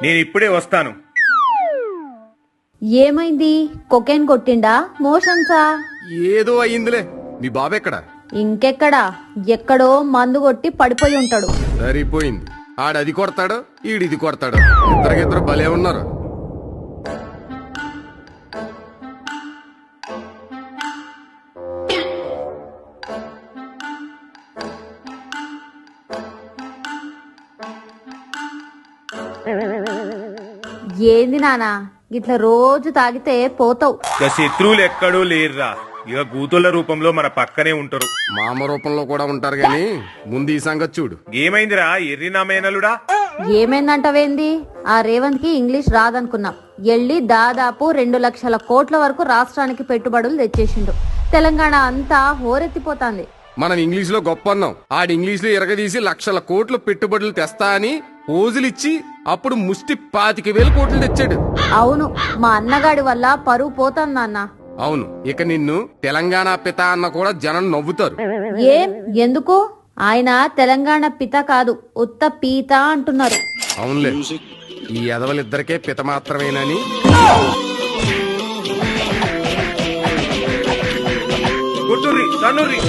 నేను ఇప్పుడే వస్తాను. ఏమైంది? కొకేన్ కొట్టిండా? మోషన్సా? ఏదో అయ్యిందిలే. మీ బాబెక్కడా? ఇంకెక్కడా, ఎక్కడో మందు కొట్టి పడిపోయి ఉంటాడు. సరిపోయింది. ఆడది కొడతాడు, ఈడిది కొడతాడు. ఇద్దరికిద్దరు భలే ఉన్నారు. ఏంది నానా, ఇట్లా రోజు తాగితే పోతావు. ఇక శత్రువులు ఎక్కడో లేరురా, ఇక గూతుల రూపంలో మన పక్కనే ఉంటారు. మామ రూపంలో కూడా ఉంటారు గాని ముందు ఈ సంగతి చూడు. ఏమైందిరా ఎర్రి నా మేనలుడా? ఏమైందంటవేంది? ఆ రేవంత్ కి ఇంగ్లీష్ రాదనుకున్నాం. ఎళ్ళి దాదాపు 2 లక్షల కోట్ల వరకు రాష్ట్రానికి పెట్టుబడులు తెచ్చేసిండు. తెలంగాణ అంతా హోరెత్తిపోతాంది. మనం ఇంగ్లీష్ లో గొప్ప అన్నాం. ఆడి ఇంగ్లీష్ లో ఎరగదీసి లక్షల కోట్లు పెట్టుబడులు తెస్తా అని పోజులిచ్చి అప్పుడు ముష్టి 25,000 కోట్లు తెచ్చాడు. అవును, మా అన్నగాడి వల్ల పరువు పోతాంది నాన్న. అవును, ఇక నిన్ను తెలంగాణ పిత అన్న కూడా జనం నవ్వుతారు. ఏం, ఎందుకు? ఆయన తెలంగాణ పిత కాదు, ఉత్త పీత అంటున్నారు. అవునులే, ఈ ఎదవలిద్దరికే పిత మాత్రమేనని. గుర్తుర్రి తన్నుర్రి.